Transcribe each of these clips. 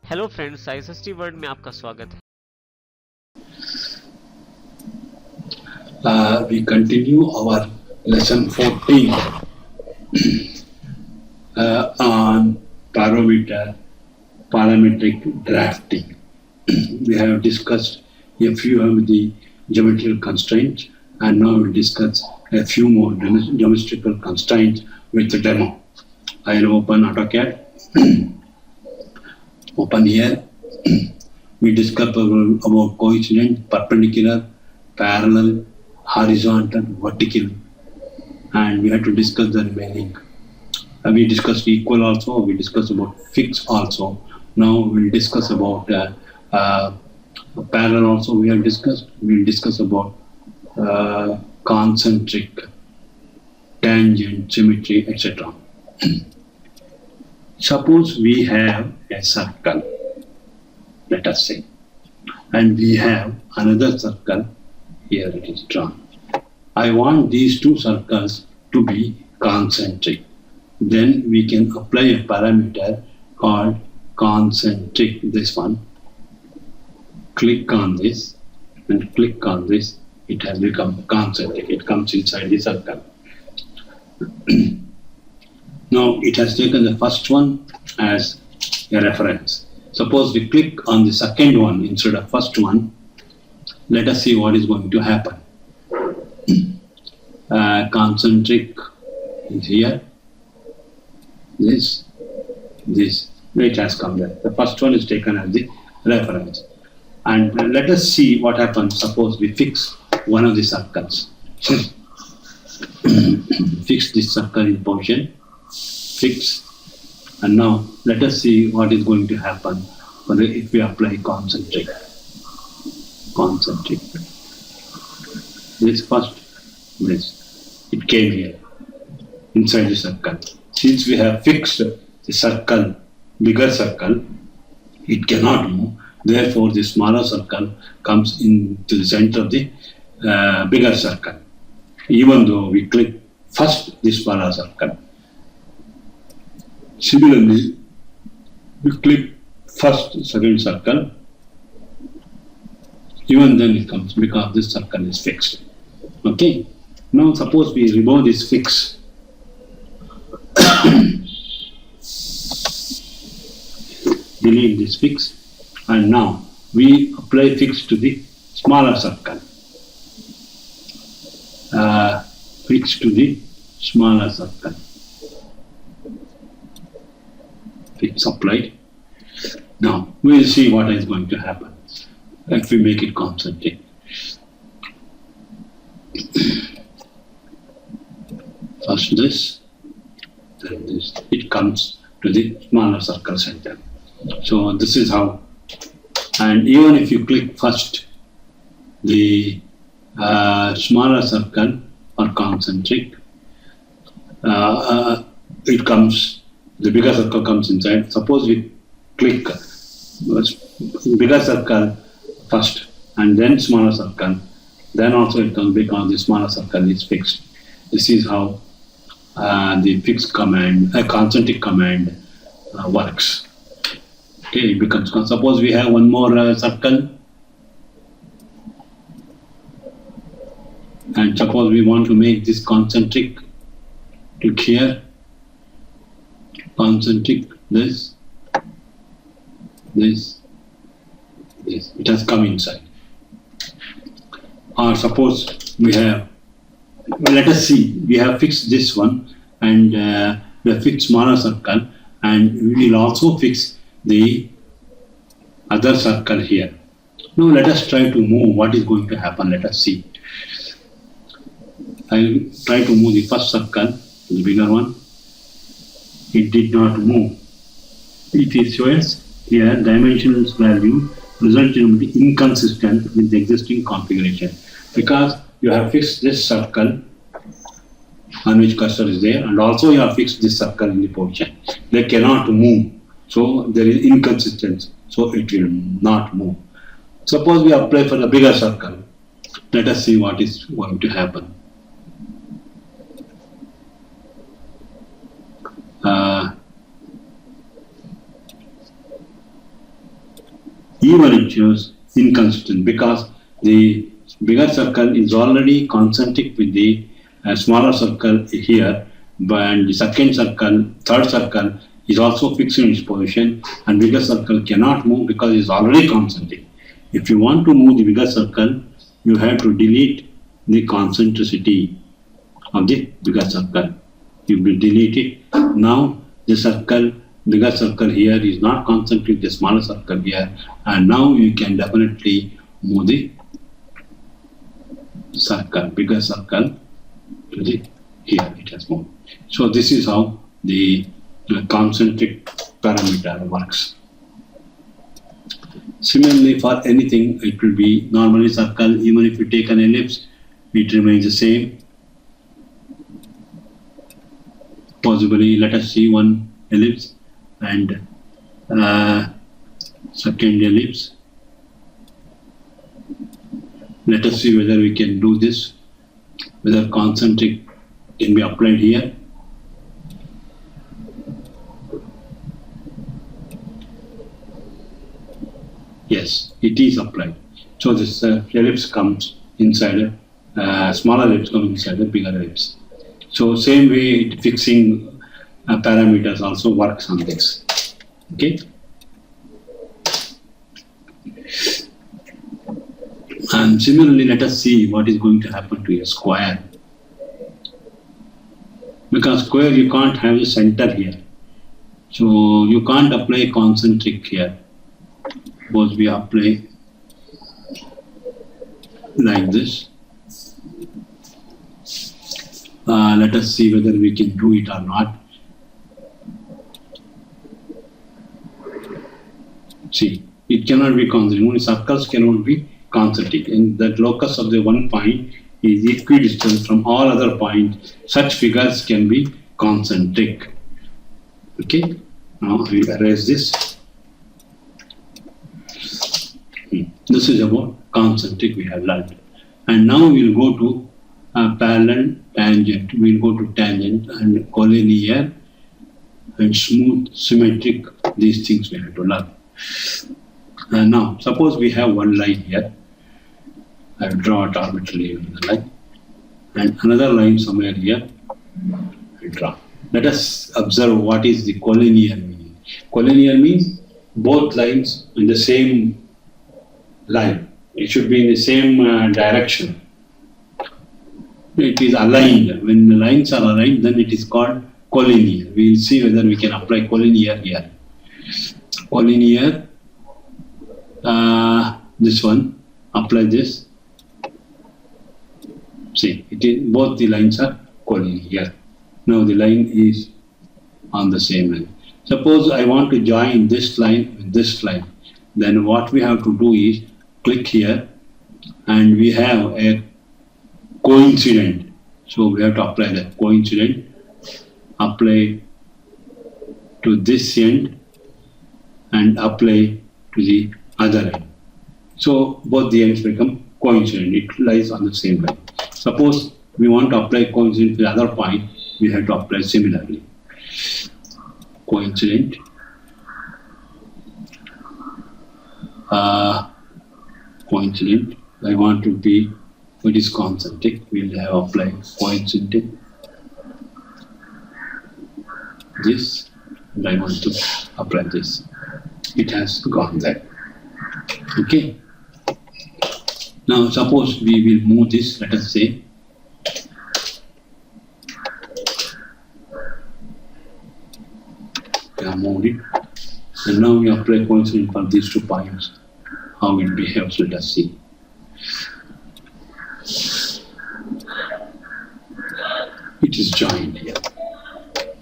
Hello friends, ISST word में आपका स्वागत है। We continue our lesson 14 on parametric drafting. We have discussed a few of the geometrical constraints, and now we'll discuss a few more geometrical constraints with the demo. I'll open AutoCAD. Open here. We discussed about coincident, perpendicular, parallel, horizontal, vertical, and we had to discuss the remaining. We discussed equal also, we discussed about fix also. Now we'll discuss about parallel also we have discussed. We'll discuss about concentric, tangent, symmetry, etc. Suppose we have a circle, let us say, and we have another circle, here it is drawn. I want these two circles to be concentric. Then we can apply a parameter called concentric, this one. Click on this and click on this, it has become concentric, it comes inside the circle. Now it has taken the first one as a reference. Suppose we click on the second one instead of first one. Let us see what is going to happen. Concentric is here. This, it has come there. The first one is taken as the reference. And let us see what happens. Suppose we fix one of the circles. Fix this circle in position. Fix. And now let us see what is going to happen if we apply concentric. Concentric. This first, this, it came here inside the circle. Since we have fixed the circle, bigger circle, it cannot move. Therefore, the smaller circle comes into the center of the bigger circle. Even though we click first the smaller circle. Similarly, we click first second circle, even then it comes because this circle is fixed. Okay. Now suppose we remove this fix. Delete this fix, and now we apply fix to the smaller circle. Fix to the smaller circle. Fix applied. Now we will see what is going to happen if we make it concentric. First this, then this. It comes to the smaller circle center. So this is how. And even if you click first the smaller circle or concentric, it comes. The bigger circle comes inside. Suppose we click bigger circle first and then smaller circle, then also it comes because the smaller circle is fixed. This is how the fix command, concentric command works. Okay, it becomes. Suppose we have one more circle, and suppose we want to make this concentric. Click here. Concentric, this. It has come inside. Or suppose we have, well, let us see, we have fixed this one and we have fixed smaller circle, and we will also fix the other circle here. Now let us try to move. What is going to happen? Let us see. I will try to move the first circle, the bigger one. It did not move. It is shows here dimensional value result will be inconsistent with the existing configuration because you have fixed this circle on which cursor is there, and also you have fixed this circle in the position. They cannot move, so there is inconsistency, so it will not move. Suppose we apply for the bigger circle. Let us see what is going to happen. shows inconsistent because the bigger circle is already concentric with the smaller circle here, and the second circle, third circle is also fixed in its position, and bigger circle cannot move because it is already concentric. If you want to move the bigger circle, you have to delete the concentricity of the bigger circle. You will delete it. Now the circle, bigger circle here is not concentric, the smaller circle here, and now you can definitely move the circle, bigger circle to the here it has moved. So this is how the concentric parameter works. Similarly, for anything, it will be normally circle. Even if you take an ellipse, it remains the same. Possibly, let us see one ellipse and second ellipse. Let us see whether we can do this, whether concentric can be applied here. Yes, it is applied. So this ellipse comes inside smaller ellipse comes inside the bigger ellipse. So same way fixing parameters also works on this. Okay. And similarly, let us see what is going to happen to a square. Because square you can't have a center here. So you can't apply concentric here. Suppose we apply like this. Let us see whether we can do it or not. See, it cannot be concentric. Only circles cannot be concentric. And that locus of the one point is equidistant from all other points. Such figures can be concentric. Okay. Now we erase this. This is about concentric we have learned. And now we'll go to parallel tangent. We'll go to tangent and collinear and smooth, symmetric. These things we have to learn. Now, suppose we have one line here. I will draw it arbitrarily on the line. And another line somewhere here. I draw. Let us observe what is the collinear meaning. Collinear means both lines in the same line. It should be in the same direction. It is aligned. When the lines are aligned, then it is called collinear. We will see whether we can apply collinear here. Collinear, this one, apply this. See, it is, both the lines are collinear. Now the line is on the same line. Suppose I want to join this line with this line. Then what we have to do is click here and we have a coincident. So we have to apply that coincident. Apply to this end and apply to the other end. So both the ends become coincident. It lies on the same line. Suppose we want to apply coincident to the other point, we have to apply similarly. Coincident. Coincident. I want to be what is concentric. We'll have applied coincident. This, and I want to apply this. It has gone there. Okay. Now suppose we will move this. Let us say. We have moved it. And now we apply coincident for these 2 points. How it behaves, let us see. It is joined here.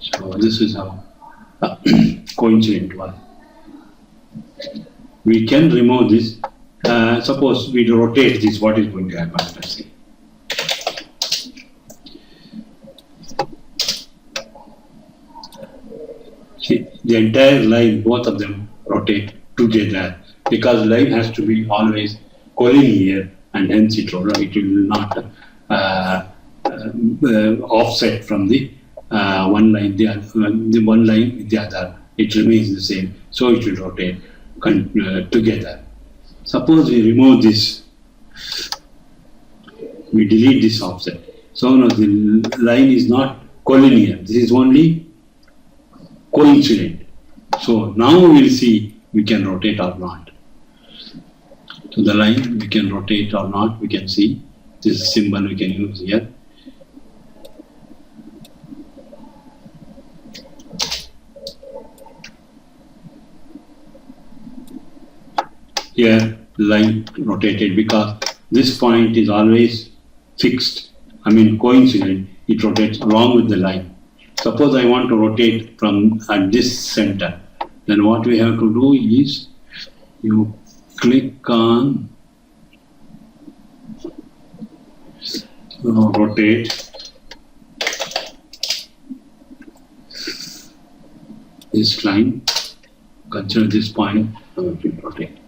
So this is how coincident was. We can remove this. Suppose we rotate this, what is going to happen? Let's see. See, the entire line, both of them rotate together because line has to be always collinear and hence it will not offset from the one line, the one line with the other. It remains the same, so it will rotate together. Suppose we remove this, we delete this offset. So now the line is not collinear, this is only coincident. So now we will see we can rotate or not. So the line we can rotate or not, we can see. This symbol we can use here. Here the line rotated because this point is always fixed, coincident, it rotates along with the line. Suppose I want to rotate from at this center, then what we have to do is you click on rotate this line, consider this point, rotate.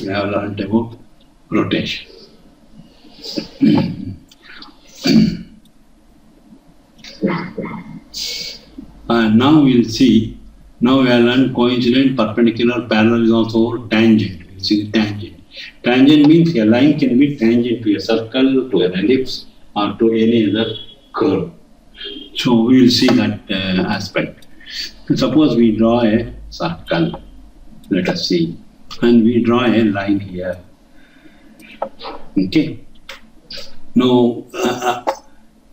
We have learned about rotation. And now we'll see, now we have learned coincident, perpendicular, parallel is also tangent. We'll see the tangent. Tangent means a line can be tangent to a circle, to an ellipse, or to any other curve. So we will see that aspect. Suppose we draw a circle, let us see, and we draw a line here. Okay. Now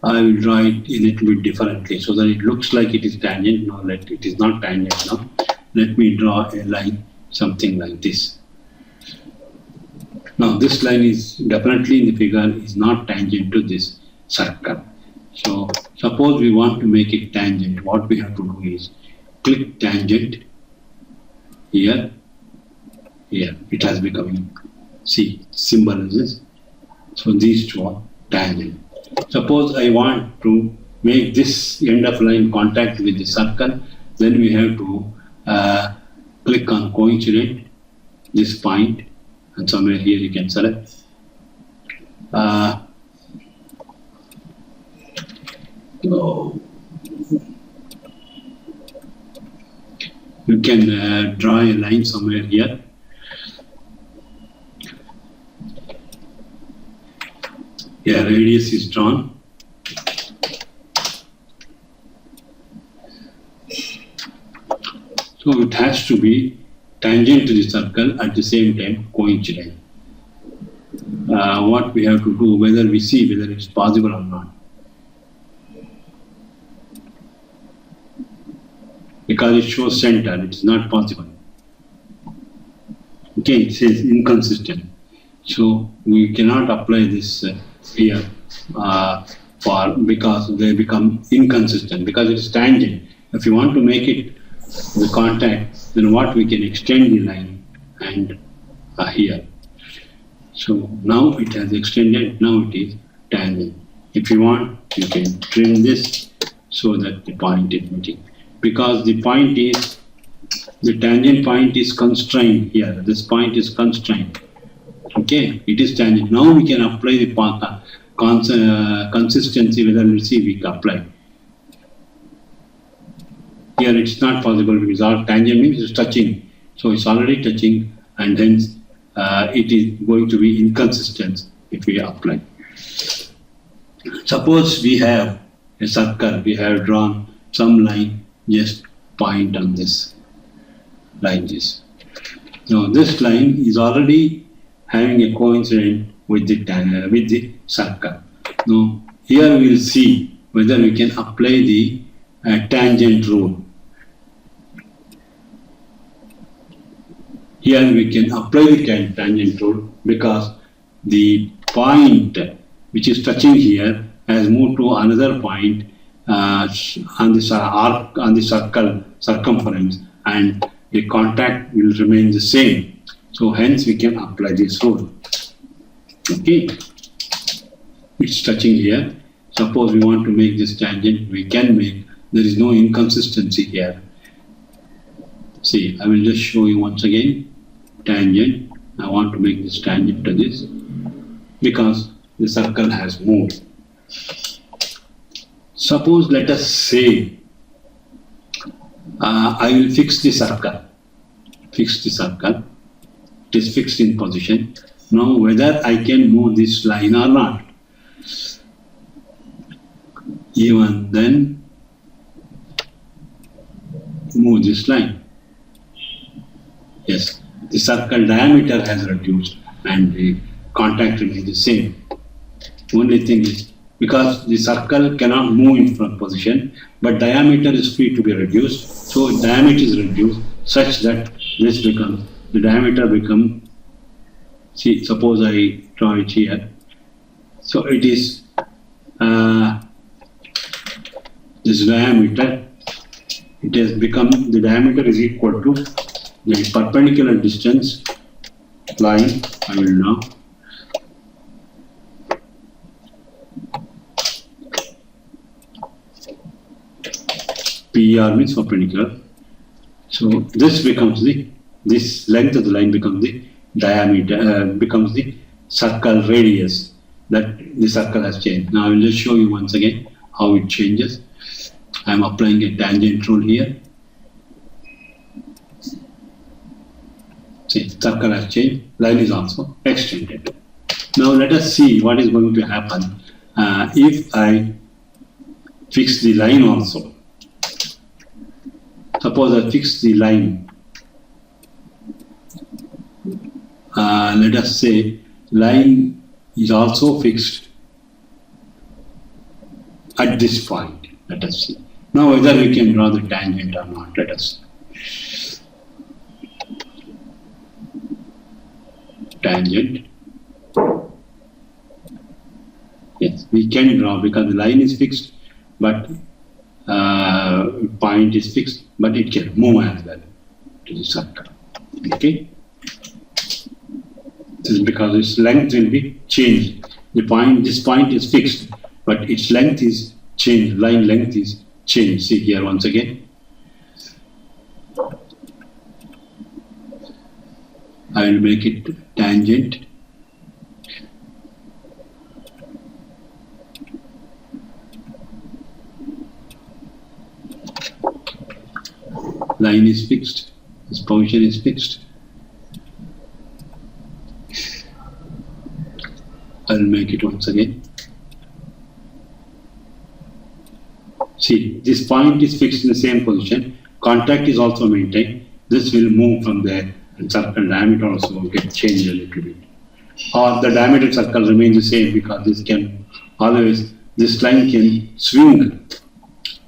I will draw it a little bit differently so that it looks like it is tangent. No, it is not tangent now. Let me draw a line, something like this. Now this line is definitely in the figure is not tangent to this circle. So suppose we want to make it tangent, what we have to do is click tangent here, here. It has become, see, symbol is this. So these two are tangent. Suppose I want to make this end of line contact with the circle, then we have to click on coincident, this point, and somewhere here you can select. You can draw a line somewhere here. Here radius is drawn. So it has to be tangent to the circle at the same time coincident. What we have to do, whether we see whether it's possible or not. Because it shows center, it is not possible. Okay, it says inconsistent. So we cannot apply this here because they become inconsistent because it is tangent. If you want to make it the contact, then what we can extend the line and here. So now it has extended, now it is tangent. If you want, you can trim this so that the point is meeting. Because the point is, the tangent point is constrained here, this point is constrained. Okay, it is tangent. Now we can apply the consistency, whether we see we apply. Here it's not possible because our tangent means it's touching. So it's already touching and hence it is going to be inconsistent if we apply. Suppose we have a circle, we have drawn some line, just point on this, like this. Now this line is already having a coincidence with the circle. Now here we will see whether we can apply the tangent rule. Here we can apply the tangent rule because the point which is touching here has moved to another point on this arc, on the circle circumference, and the contact will remain the same. So hence we can apply this rule. Okay, it's touching here. Suppose we want to make this tangent, we can make. There is no inconsistency here. See, I will just show you once again. Tangent, I want to make this tangent to this because the circle has moved. Suppose let us say I will fix the circle. Fix the circle. It is fixed in position. Now whether I can move this line or not. Even then move this line. Yes, the circle diameter has reduced and the contact remains the same. Only thing is, because the circle cannot move in front position, but diameter is free to be reduced, so diameter is reduced such that this becomes, the diameter become, see, suppose I draw it here, so it is this diameter, it has become, the diameter is equal to the perpendicular distance line, I will now PR means perpendicular. So this becomes the, this length of the line becomes the diameter, becomes the circle radius that the circle has changed. Now I will just show you once again how it changes. I am applying a tangent rule here. See, circle has changed, line is also extended. Now let us see what is going to happen if I fix the line also. Suppose I fix the line. Let us say line is also fixed at this point. Let us see. Now whether we can draw the tangent or not. Let us see. Tangent. Yes, we can draw because the line is fixed, but point is fixed, but it can move as well to the circle. Okay, this is because its length will be changed. The point, this point is fixed, but its length is changed. Line length is changed. See here once again. I will make it tangent. Line is fixed, this position is fixed. I will make it once again. See, this point is fixed in the same position, contact is also maintained, this will move from there and circle diameter also will get changed a little bit. Or the diameter circle remains the same because this can always, this line can swing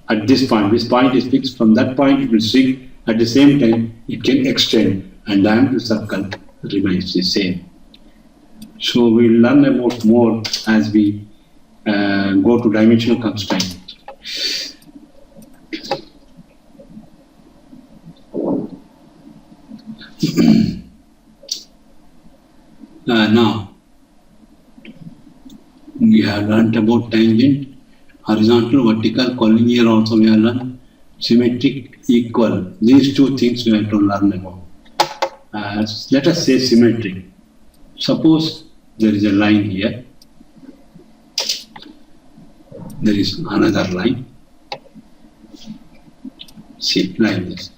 at this point is fixed, from that point it will swing, at the same time it can extend and diameter circle remains the same. So we will learn about more as we go to dimensional constraint. Now we have learnt about tangent, horizontal, vertical, collinear also we have learned, symmetric, equal. These two things we have to learn about. Let us say symmetric. Suppose there is a line here, there is another line, see, like this.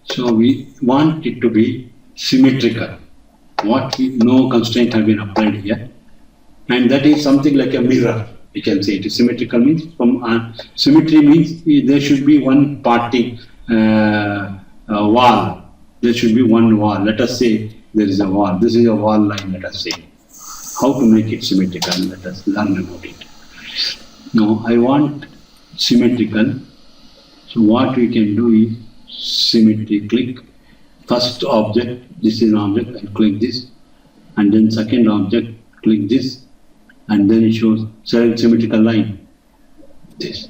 So we want it to be symmetrical. No constraint have been applied here, and that is something like a mirror. We can say it is symmetrical means from symmetry means there should be one parting wall. There should be one wall. Let us say there is a wall. This is a wall line. Let us say how to make it symmetrical. Let us learn about it. Now I want symmetrical. So what we can do is symmetry. Click first object. This is an object. And click this, and then second object. Click this. And then it shows symmetrical line. This.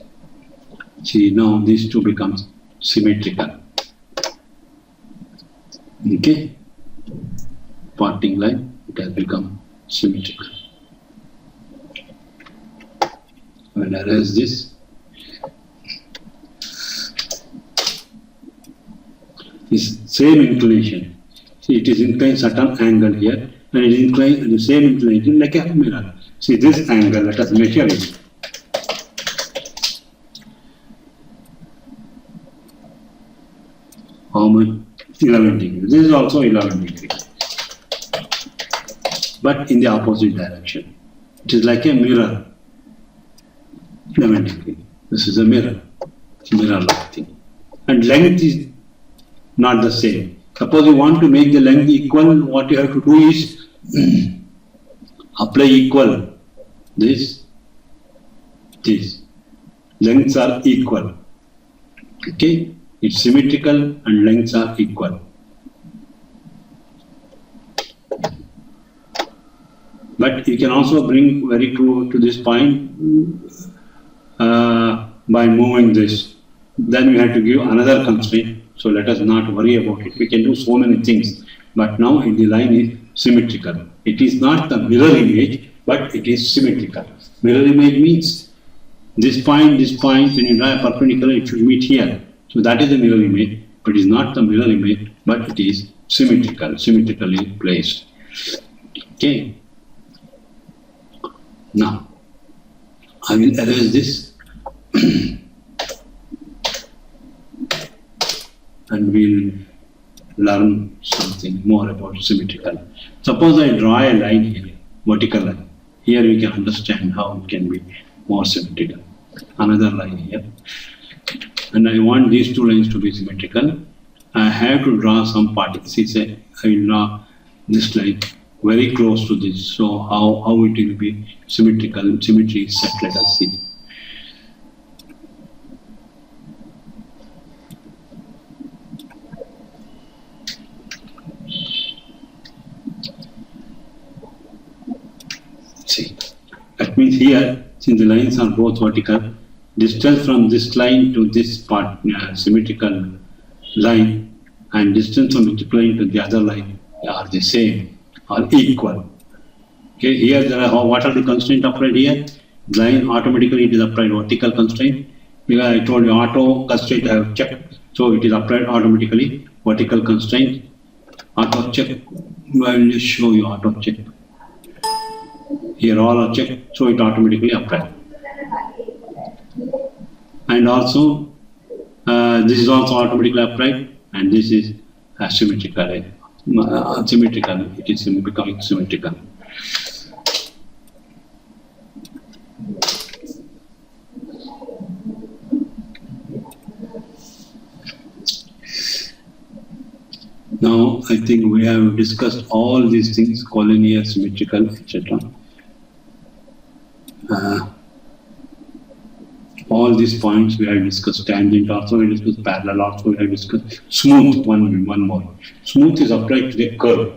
See, now these two becomes symmetrical. Okay. Parting line, it has become symmetrical. I will erase this. This same inclination. See, it is inclined certain angle here. and it is inclined, the same inclination like a mirror. See this angle, let us measure it. How much? 11 degrees. This is also 11 degrees. But in the opposite direction. It is like a mirror. 11 degrees. This is a mirror. It's a mirror-like thing. And length is not the same. Suppose you want to make the length equal, what you have to do is apply equal. This. Lengths are equal. Okay? It's symmetrical and lengths are equal. But you can also bring very true to this point by moving this. Then we have to give another constraint. So let us not worry about it. We can do so many things. But now the line is symmetrical. It is not the mirror image, but it is symmetrical. Mirror image means this point, when you draw a perpendicular, it should meet here. So that is the mirror image, but it is not the mirror image, but it is symmetrically placed. Okay. Now, I will erase this and we will learn something more about symmetrical. Suppose I draw a line here, vertical line. Here we can understand how it can be more symmetrical. Another line here. And I want these two lines to be symmetrical. I have to draw some particles. I will draw this line very close to this. So how it will be symmetrical? Symmetry is set. Let us see. See, that means here, since the lines are both vertical, distance from this line to this part, symmetrical line, and distance from each line to the other line are the same, are equal. Okay, here there are, what are the constraints applied here? Line automatically it is applied vertical constraint. Because I told you auto constraint I have checked, so it is applied automatically vertical constraint. Auto check. I will just show you auto check. Here all are checked, so it automatically applied. And also, this is also automatically applied, and this is symmetrical. Symmetrical, it is becoming symmetrical. Now, I think we have discussed all these things, collinear, symmetrical, etc. All these points we have discussed. Tangent also we discussed, parallel also we have discussed. Smooth, one more. Smooth is applied to the curve.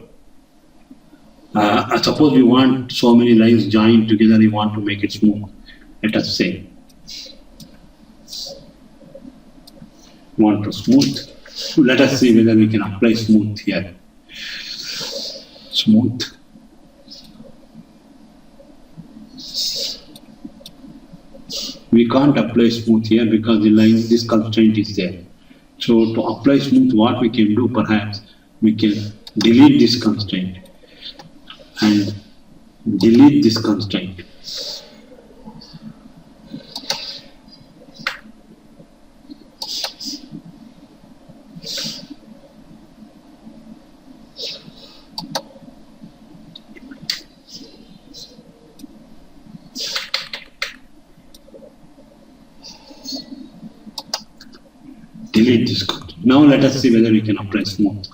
Suppose you want so many lines joined together, you want to make it smooth. Let us say. You want to smooth. Let us see whether we can apply smooth here. Smooth. We can't apply smooth here because the line, this constraint is there. So to apply smooth, what we can do, perhaps we can delete this constraint and delete this constraint. Delete this code. Now let us see whether we can apply smooth.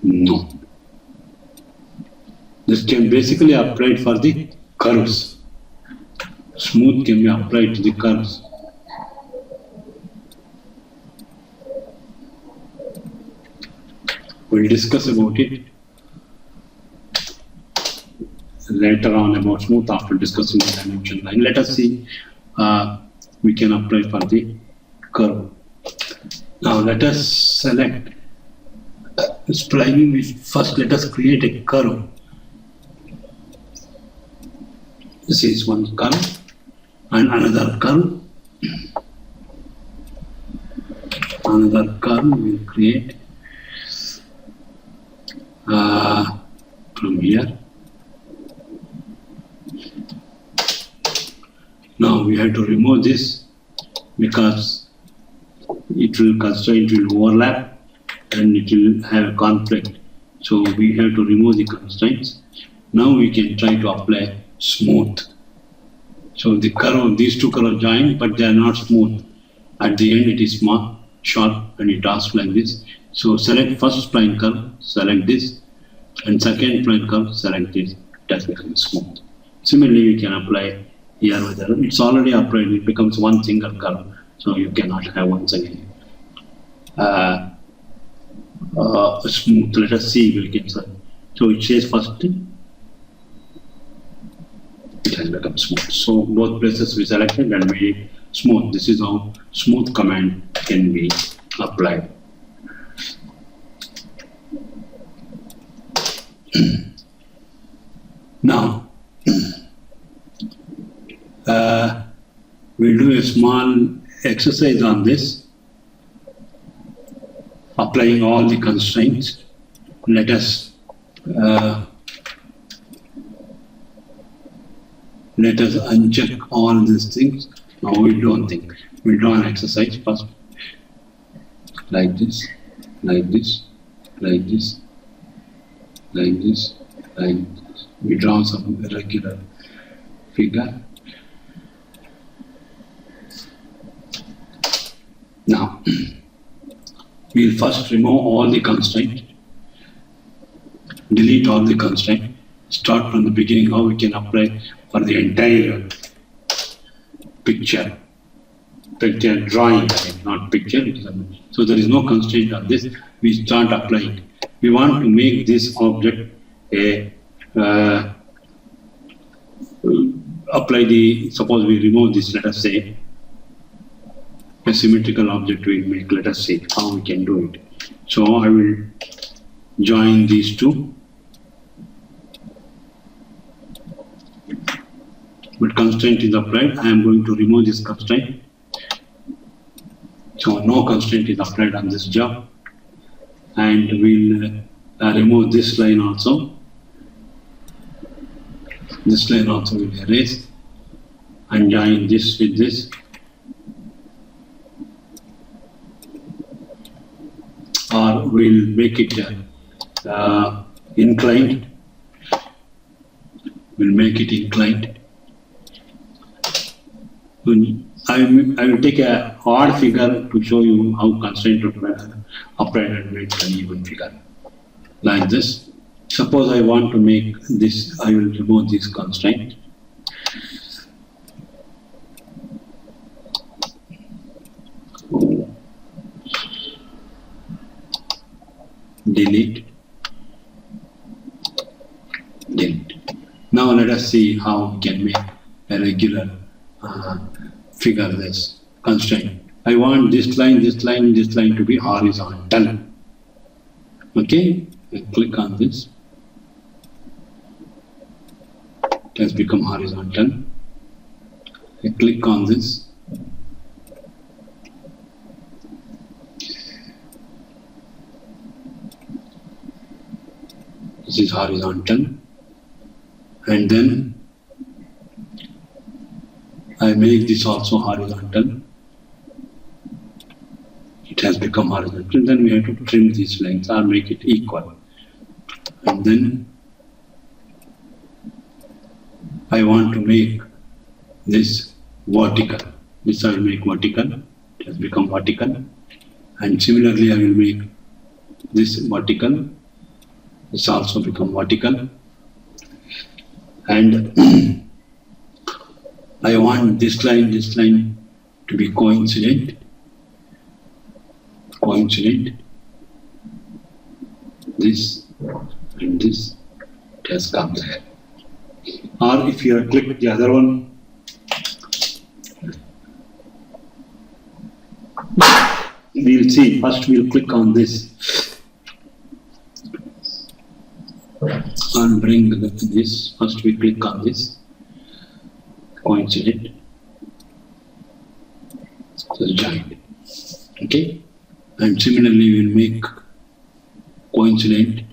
No. This can basically applied for the curves. Smooth can be applied to the curves. We'll discuss about it later on about smooth after discussing the dimension line. Let us see we can apply for the curve. Now let us select splining. First let us create a curve. This is one curve and another curve. another curve we will create from here. Now we have to remove this because it will constraint will overlap and it will have conflict. So we have to remove the constraints. Now we can try to apply smooth. So the curve, these two curves join, but they are not smooth. At the end it is small, sharp, and it asks like this. So select first spline curve, select this, and second spline curve, select this. It has become smooth. Similarly, we can apply here whether it's already applied, it becomes one single curve. So you cannot have once again smooth. Let us see we can say. So it says first it has become smooth. So both places we selected and made it smooth. This is how smooth command can be applied. Now we'll do a small exercise on this, applying all the constraints. Let us uncheck all these things. Now we don't think. We'll do an exercise first. Like this, like this, like this, like this, like this. We draw some irregular figure. Now, we'll first remove all the constraints, delete all the constraints, start from the beginning how we can apply for the entire picture drawing, not picture. So there is no constraint on this. We start applying. We want to make this object apply the, suppose we remove this, let us say, a symmetrical object we make, let us see how we can do it. So I will join these two, but constraint is applied. I am going to remove this constraint. So no constraint is applied on this job, and we'll remove this line also. This line also will erase and join this with this. Or we'll make it inclined. We'll make it inclined. I will take a odd figure to show you how constraint applied and make an even figure. Like this. Suppose I want to make this, I will remove this constraint. Delete. Now let us see how we can make a regular figure this constraint. I want this line to be horizontal. Okay, I click on this. It has become horizontal. I click on this. This is horizontal, and then I make this also horizontal. It has become horizontal. Then we have to trim these lengths or make it equal. And then I want to make this vertical. This I will make vertical. It has become vertical. And similarly, I will make this vertical. This also become vertical. And I want this line to be coincident. This and this, it has come there. Or if you click the other one, we'll see. First we'll click on this and bring this. First we click on this, coincident, so joined. Okay, And similarly, we will make coincident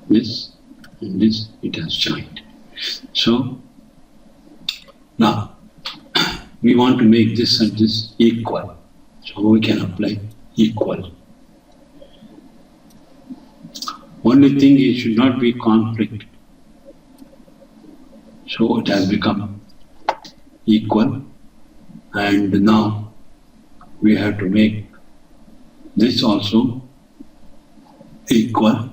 this and this, it has joined. So now we want to make this and this equal. So we can apply equal. Only thing is, should not be conflict. So it has become equal, and now we have to make this also equal.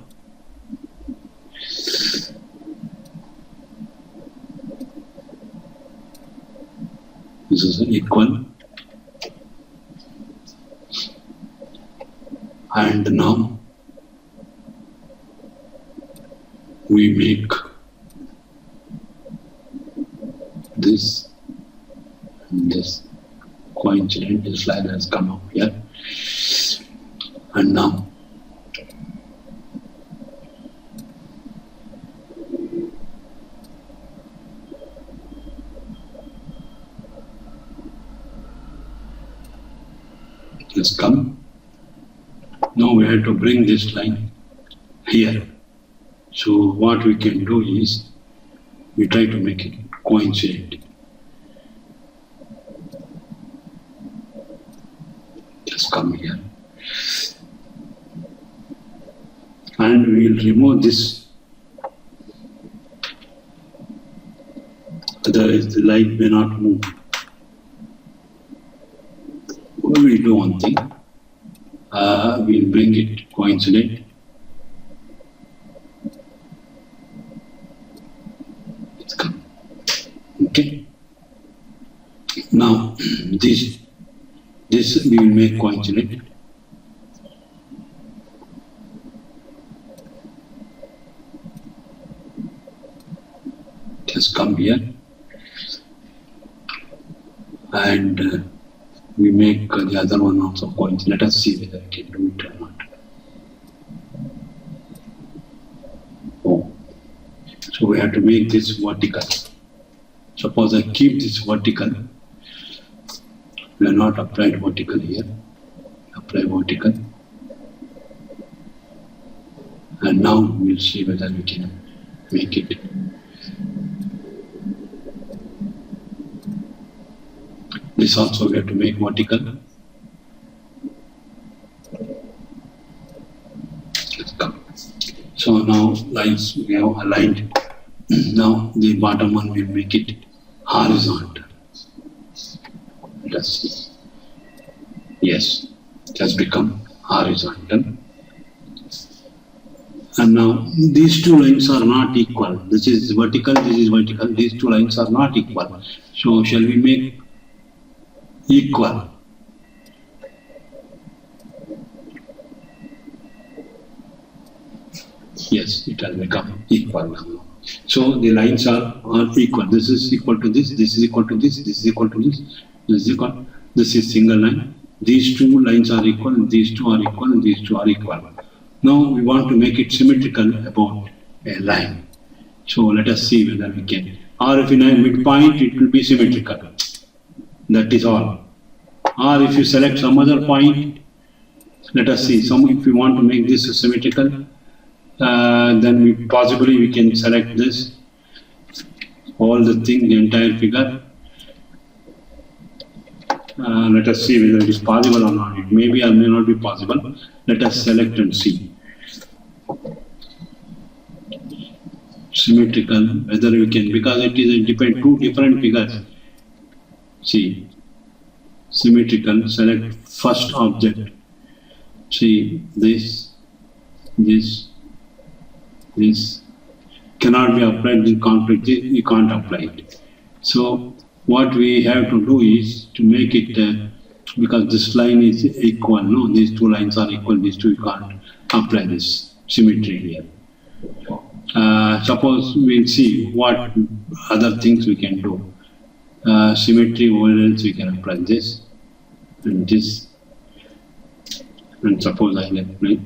This is equal, and now we make this and this coincident. This line has come up here, and now it has come. Now we have to bring this line here. So what we can do is we try to make it coincident. Just come here, and we will remove this. Otherwise the line may not move. We will do one thing. We will bring it coincident. It's come. Okay. Now this we will make coincident. Just come here, and we make the other one also coincident. Let us see whether we can do it or not. Oh, so we have to make this vertical. Suppose I keep this vertical. We are not applied vertical here. Apply vertical. And now we will see whether we can make it. This also we have to make vertical. Let's come. So now lines we have aligned. Now the bottom one will make it horizontal. Let us see. Yes, it has become horizontal. And now these two lines are not equal. This is vertical, this is vertical. These two lines are not equal. So shall we make equal? Yes, it has become equal now. So the lines are equal. This is equal to this, this is equal to this, this is equal to this, this is equal. This is single line. These two lines are equal, and these two are equal, and these two are equal. Now we want to make it symmetrical about a line. So let us see whether we can. Or if in a midpoint it will be symmetrical. That is all. Or if you select some other point, let us see. If we want to make this symmetrical, then we can select this, all the thing, the entire figure. Let us see whether it is possible or not. It may be or may not be possible. Let us select and see. Symmetrical, whether we can, because it is two different figures. See, symmetrical, select first object. See, this cannot be applied in conflict, you can't apply it. So what we have to do is to make it, because this line is equal, no, these two lines are equal, these two, you can't apply this symmetry here. Suppose we'll see what other things we can do. Symmetry, where else we can apply this and this, and suppose I apply.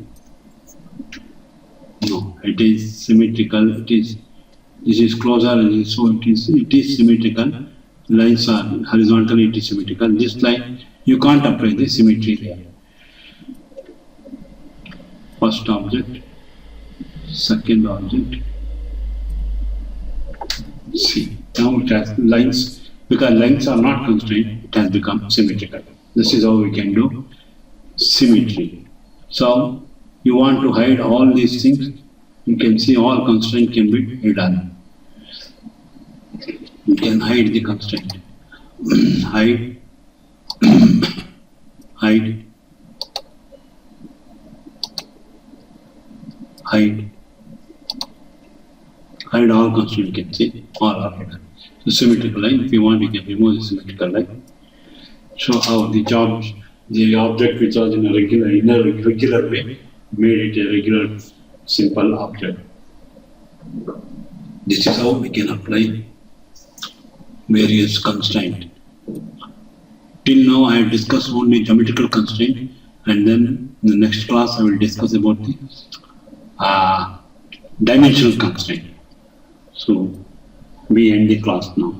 No, it is symmetrical. This is closer, so it is symmetrical. Lines are horizontally, it is symmetrical. This line You can't apply the symmetry there. First object, second object. See, now it has lines, because lines are not constrained, it has become symmetrical. This is how we can do symmetry. So, you want to hide all these things, you can see all constraint can be hidden. You can hide the constraint. Hide, hide, hide. Hide all constraints, you can see, all are hidden. So symmetrical line, if you want, you can remove the symmetrical line. Show how the object which was in a regular way, made it a regular simple object. This is how we can apply various constraints. Till now I have discussed only geometrical constraint, and then in the next class I will discuss about the dimensional constraint. So we end the class now.